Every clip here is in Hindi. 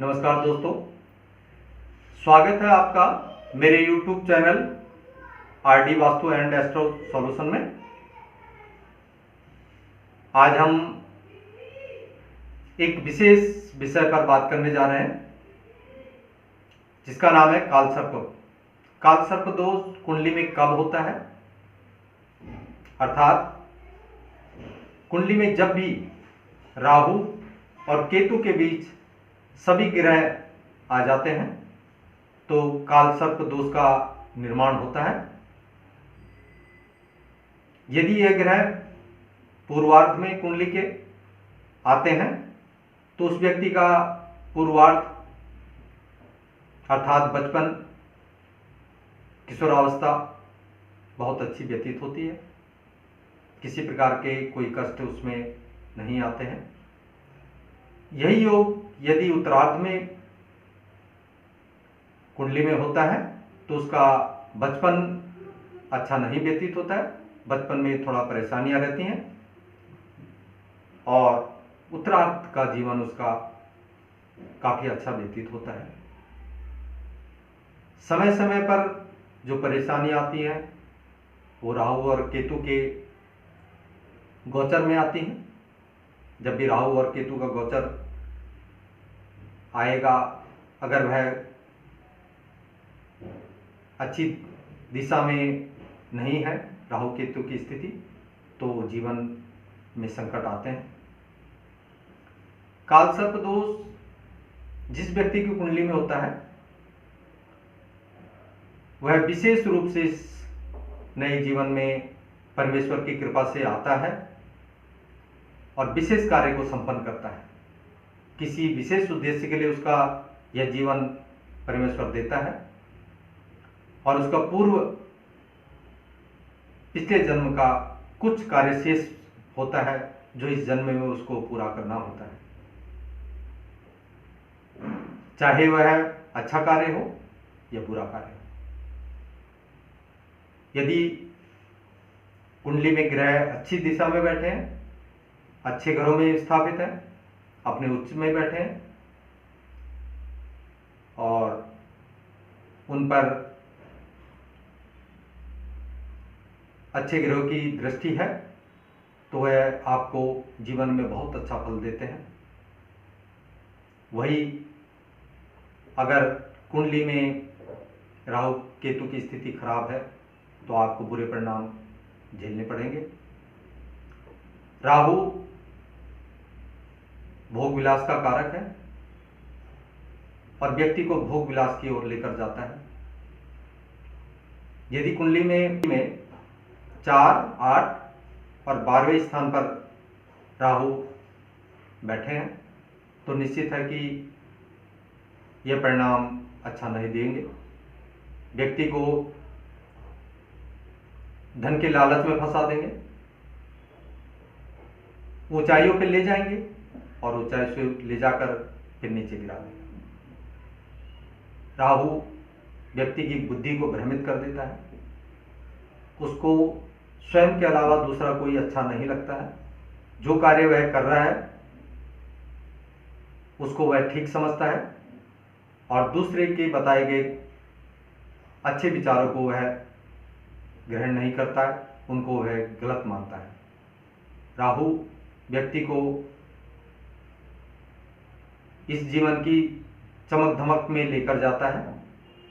नमस्कार दोस्तों, स्वागत है आपका मेरे YouTube channel RD vastu and astro solution में। आज हम एक विशेष विषय पर बात करने जा रहे हैं जिसका नाम है कालसर्प। कालसर्प दोष कुंडली में कब होता है, अर्थात कुंडली में जब भी राहु और केतु के बीच सभी ग्रह आ जाते हैं तो कालसर्प दोष का निर्माण होता है। यदि यह ग्रह पूर्वार्ध में कुंडली के आते हैं तो उस व्यक्ति का पूर्वार्ध अर्थात बचपन, किशोरावस्था बहुत अच्छी व्यतीत होती है। किसी प्रकार के कोई कष्ट उसमें नहीं आते हैं। यही योग यदि उत्तरार्ध में कुंडली में होता है तो उसका बचपन अच्छा नहीं व्यतीत होता है, बचपन में थोड़ा परेशानियां रहती हैं और उत्तरार्ध का जीवन उसका काफी अच्छा व्यतीत होता है। समय समय पर जो परेशानी आती हैं वो राहु और केतु के गोचर में आती हैं। जब भी राहु और केतु का गोचर आएगा, अगर वह अच्छी दिशा में नहीं है राहु केतु की स्थिति, तो जीवन में संकट आते हैं। कालसर्प दोष जिस व्यक्ति की कुंडली में होता है वह विशेष रूप से इस नए जीवन में परमेश्वर की कृपा से आता है और विशेष कार्य को संपन्न करता है। किसी विशेष उद्देश्य के लिए उसका यह जीवन परमेश्वर देता है और उसका पूर्व पिछले जन्म का कुछ कार्य शेष होता है जो इस जन्म में उसको पूरा करना होता है। चाहे वह अच्छा कार्य हो या बुरा कार्य हो। यदि कुंडली में ग्रह अच्छी दिशा में बैठे हैं, अच्छे घरों में स्थापित हैं, अपने उच्च में बैठे हैं और उन पर अच्छे ग्रहों की दृष्टि है तो वह आपको जीवन में बहुत अच्छा फल देते हैं। वही अगर कुंडली में राहु केतु की स्थिति खराब है तो आपको बुरे परिणाम झेलने पड़ेंगे। राहु भोग विलास का कारक है और व्यक्ति को भोग विलास की ओर लेकर जाता है। यदि कुंडली में 4, 8 और 12वें स्थान पर राहु बैठे हैं तो निश्चित है कि यह परिणाम अच्छा नहीं देंगे। व्यक्ति को धन के लालच में फंसा देंगे, ऊंचाइयों पर ले जाएंगे और ऊंचाई से ले जाकर फिर नीचे गिरा देंगे। राहु व्यक्ति की बुद्धि को भ्रमित कर देता है। उसको स्वयं के अलावा दूसरा कोई अच्छा नहीं लगता है। जो कार्य वह कर रहा है उसको वह ठीक समझता है और दूसरे के बताए गए अच्छे विचारों को वह ग्रहण नहीं करता है, उनको वह गलत मानता है। राहु व्यक्ति को इस जीवन की चमक धमक में लेकर जाता है,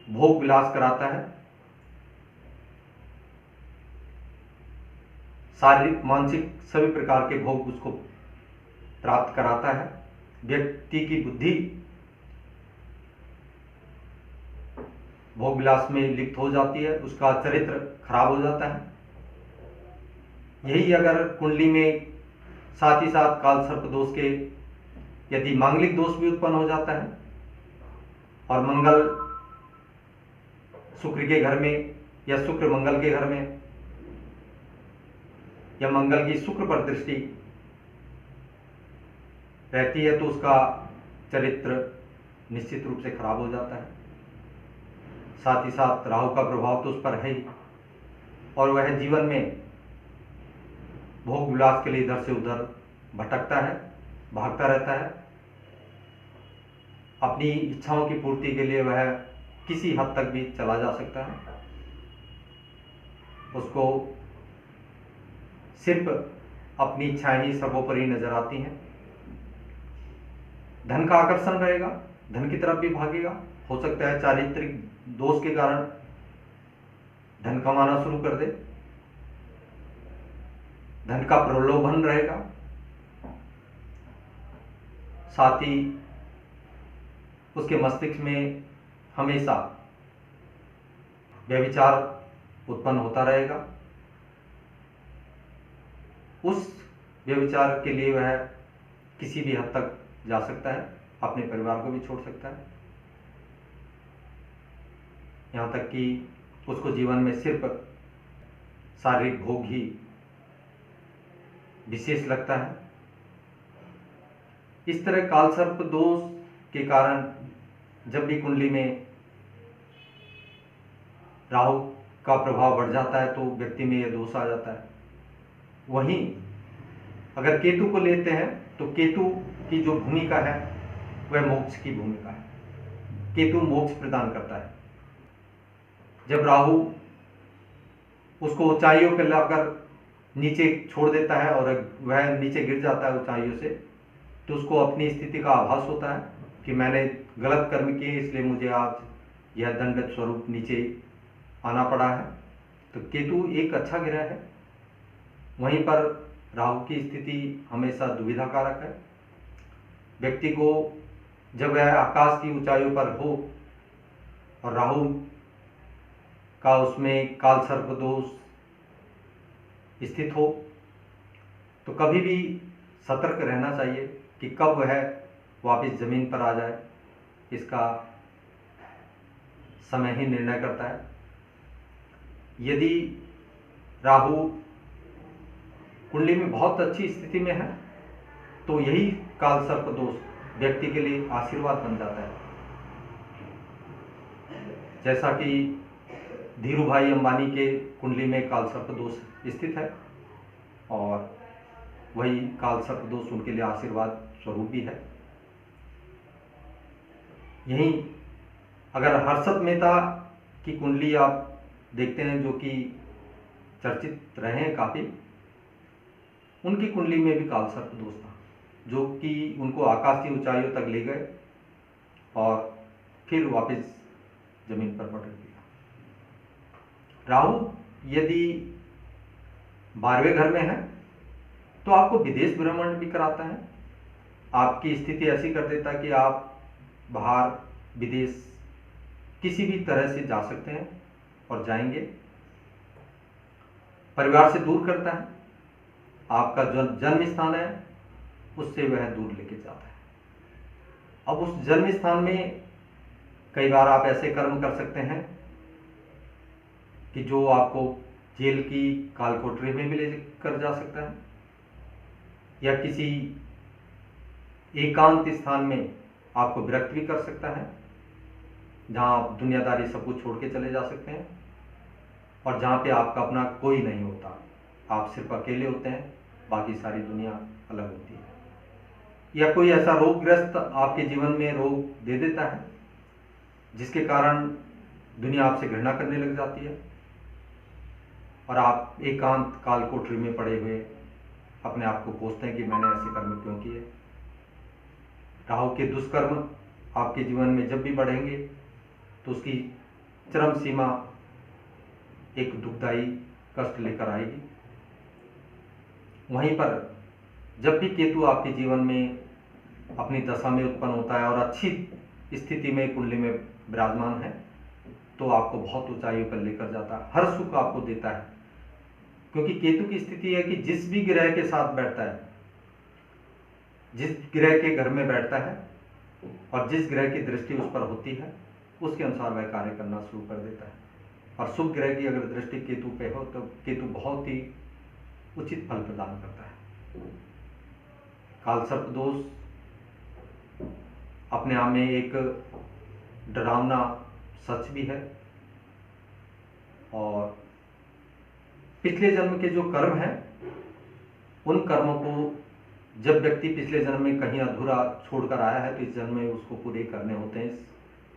भोग विलास कराता है, शारीरिक मानसिक सभी प्रकार के भोग उसको प्राप्त कराता है। व्यक्ति की बुद्धि भोग विलास में लिप्त हो जाती है, उसका चरित्र खराब हो जाता है। यही अगर कुंडली में साथ ही साथ कालसर्प दोष के यदि मांगलिक दोष भी उत्पन्न हो जाता है और मंगल शुक्र के घर में या शुक्र मंगल के घर में या मंगल की शुक्र पर दृष्टि रहती है तो उसका चरित्र निश्चित रूप से खराब हो जाता है। साथ ही साथ राहु का प्रभाव तो उस पर है ही और वह जीवन में भोग विलास के लिए इधर से उधर भटकता है, भागता रहता है। अपनी इच्छाओं की पूर्ति के लिए वह किसी हद तक भी चला जा सकता है। उसको सिर्फ अपनी इच्छाएं ही सर्वोपरि नजर आती हैं। धन का आकर्षण रहेगा, धन की तरफ भी भागेगा। हो सकता है चारित्रिक दोष के कारण धन कमाना शुरू कर दे। धन का प्रलोभन रहेगा। साथ ही उसके मस्तिष्क में हमेशा व्यभिचार उत्पन्न होता रहेगा। उस व्यभिचार के लिए वह किसी भी हद तक जा सकता है, अपने परिवार को भी छोड़ सकता है। यहाँ तक कि उसको जीवन में सिर्फ शारीरिक भोग ही विशेष लगता है। इस तरह कालसर्प दोष के कारण जब भी कुंडली में राहु का प्रभाव बढ़ जाता है तो व्यक्ति में यह दोष आ जाता है। वहीं अगर केतु को लेते हैं तो केतु की जो भूमिका है वह मोक्ष की भूमिका है। केतु मोक्ष प्रदान करता है। जब राहु उसको ऊंचाइयों पर लाकर नीचे छोड़ देता है और वह नीचे गिर जाता है ऊंचाइयों से, तो उसको अपनी स्थिति का आभास होता है कि मैंने गलत कर्म किए, इसलिए मुझे आज यह दंडित स्वरूप नीचे आना पड़ा है। तो केतु एक अच्छा ग्रह है। वहीं पर राहु की स्थिति हमेशा दुविधा कारक है। व्यक्ति को जब वह आकाश की ऊंचाइयों पर हो और राहु का उसमें कालसर्प दोष स्थित हो तो कभी भी सतर्क रहना चाहिए कि कब वह वापस जमीन पर आ जाए। इसका समय ही निर्णय करता है। यदि राहु कुंडली में बहुत अच्छी स्थिति में है तो यही कालसर्प दोष व्यक्ति के लिए आशीर्वाद बन जाता है। जैसा कि धीरू भाई अंबानी के कुंडली में कालसर्प दोष स्थित है और वही कालसर्प दोष उनके लिए आशीर्वाद स्वरूप भी है। यहीं अगर हर्षद मेहता की कुंडली आप देखते हैं, जो कि चर्चित रहे हैं काफ़ी, उनकी कुंडली में भी कालसर्प दोष था जो कि उनको आकाश की ऊंचाइयों तक ले गए और फिर वापस जमीन पर पटक दिया। राहु यदि 12वें घर में है तो आपको विदेश भ्रमण भी कराता है। आपकी स्थिति ऐसी कर देता है कि आप बाहर विदेश किसी भी तरह से जा सकते हैं और जाएंगे। परिवार से दूर करता है। आपका जो जन्म स्थान है उससे वह दूर लेके जाता है। अब उस जन्म स्थान में कई बार आप ऐसे कर्म कर सकते हैं कि जो आपको जेल की कालकोठरी में भी ले कर जा सकता है, या किसी एकांत स्थान में आपको विरक्त भी कर सकता है, जहां आप दुनियादारी सब कुछ छोड़ के चले जा सकते हैं और जहां पे आपका अपना कोई नहीं होता। आप सिर्फ अकेले होते हैं, बाकी सारी दुनिया अलग होती है। या कोई ऐसा रोगग्रस्त आपके जीवन में रोग दे देता है जिसके कारण दुनिया आपसे घृणा करने लग जाती है और आप एकांत कालकोठरी में पड़े हुए अपने आप को कोसते हैं कि मैंने ऐसे कर्म क्यों किए। राहु के दुष्कर्म आपके जीवन में जब भी बढ़ेंगे तो उसकी चरम सीमा एक दुखदायी कष्ट लेकर आएगी। वहीं पर जब भी केतु आपके जीवन में अपनी दशा में उत्पन्न होता है और अच्छी स्थिति में कुंडली में विराजमान है तो आपको बहुत ऊंचाइयों पर लेकर जाता है, हर सुख आपको देता है। क्योंकि केतु की स्थिति है कि जिस भी ग्रह के साथ बैठता है, जिस ग्रह के घर में बैठता है और जिस ग्रह की दृष्टि उस पर होती है उसके अनुसार वह कार्य करना शुरू कर देता है। और शुभ ग्रह की अगर दृष्टि केतु पे हो तो केतु बहुत ही उचित फल प्रदान करता है। कालसर्प दोष अपने आप में एक डरावना सच भी है और पिछले जन्म के जो कर्म हैं उन कर्मों को जब व्यक्ति पिछले जन्म में कहीं अधूरा छोड़कर आया है तो इस जन्म में उसको पूरे करने होते हैं। इस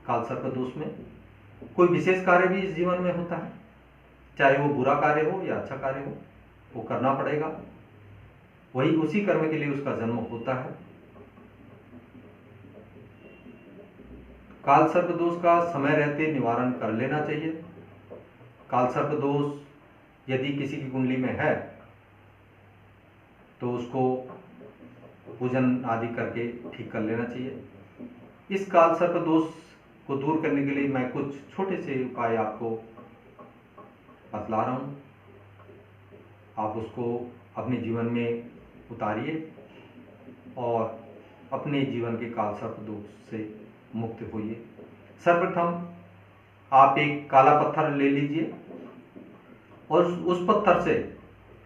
काल सर्प दोष में कोई विशेष कार्य भी इस जीवन में होता है, चाहे वो बुरा कार्य हो या अच्छा कार्य हो, वो करना पड़ेगा। वही उसी कर्म के लिए उसका जन्म होता है। काल सर्प दोष का समय रहते निवारण कर लेना चाहिए। काल सर्प दोष यदि किसी की कुंडली में है तो उसको पूजन आदि करके ठीक कर लेना चाहिए। इस काल सर्प दोष को दूर करने के लिए मैं कुछ छोटे से उपाय आपको बतला रहा हूँ। आप उसको अपने जीवन में उतारिए और अपने जीवन के काल सर्प दोष से मुक्त होइए। सर्वप्रथम आप एक काला पत्थर ले लीजिए और उस पत्थर से,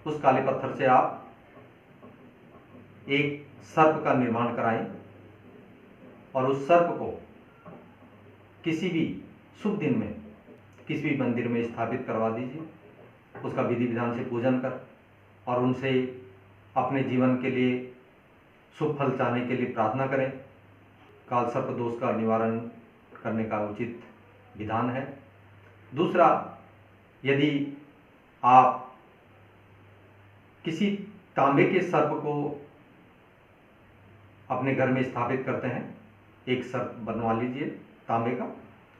उस काले पत्थर से आप एक सर्प का निर्माण कराएं और उस सर्प को किसी भी शुभ दिन में किसी भी मंदिर में स्थापित करवा दीजिए। उसका विधि विधान से पूजन कर और उनसे अपने जीवन के लिए शुभ फल चाहने के लिए प्रार्थना करें। काल सर्प दोष का निवारण करने का उचित विधान है। दूसरा, यदि आप किसी तांबे के सर्प को अपने घर में स्थापित करते हैं, एक सर्प बनवा लीजिए तांबे का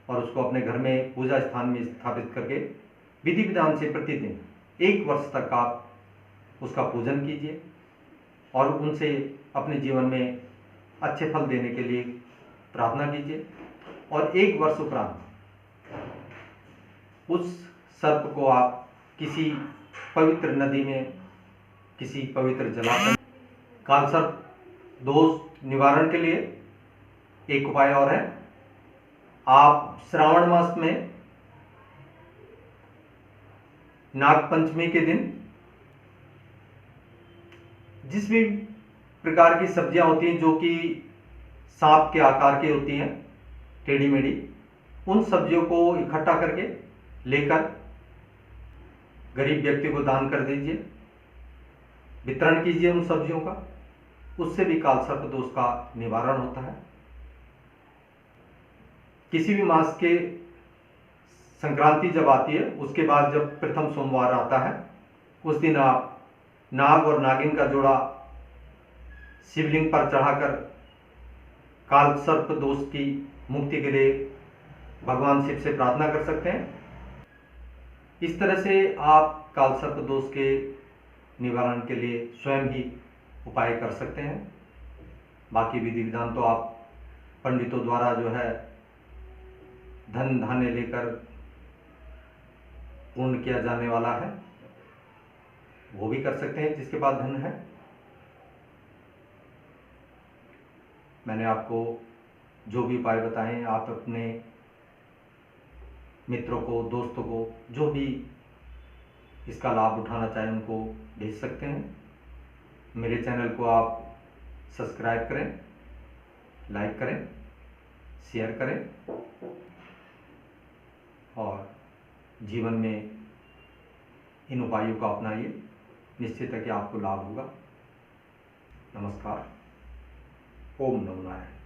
और उसको अपने घर में पूजा स्थान में स्थापित करके विधि विधान से प्रतिदिन 1 वर्ष तक आप उसका पूजन कीजिए और उनसे अपने जीवन में अच्छे फल देने के लिए प्रार्थना कीजिए। और 1 वर्ष उपरांत उस सर्प को आप किसी पवित्र नदी में, किसी पवित्र जलाशय, काल सर्प दोष निवारण के लिए एक उपाय और है। आप श्रावण मास में नाग पंचमी के दिन जिस भी प्रकार की सब्जियां होती हैं जो कि सांप के आकार की होती हैं, टेढ़ी मेढ़ी, उन सब्जियों को इकट्ठा करके लेकर गरीब व्यक्ति को दान कर दीजिए, वितरण कीजिए उन सब्जियों का। उससे भी काल सर्प दोष का निवारण होता है। किसी भी मास के संक्रांति जब आती है उसके बाद जब प्रथम सोमवार आता है उस दिन आप नाग और नागिन का जोड़ा शिवलिंग पर चढ़ाकर काल सर्प दोष की मुक्ति के लिए भगवान शिव से प्रार्थना कर सकते हैं। इस तरह से आप काल सर्प दोष के निवारण के लिए स्वयं ही उपाय कर सकते हैं। बाकी विधि विधान तो आप पंडितों द्वारा जो है धन धान्य लेकर पूर्ण किया जाने वाला है, वो भी कर सकते हैं जिसके पास धन है। मैंने आपको जो भी उपाय बताए आप अपने मित्रों को, दोस्तों को, जो भी इसका लाभ उठाना चाहें उनको भेज सकते हैं। मेरे चैनल को आप सब्सक्राइब करें, लाइक करें, शेयर करें और जीवन में इन उपायों को अपनाइए। निश्चित है कि आपको लाभ होगा। नमस्कार। ओम नमो नारायण।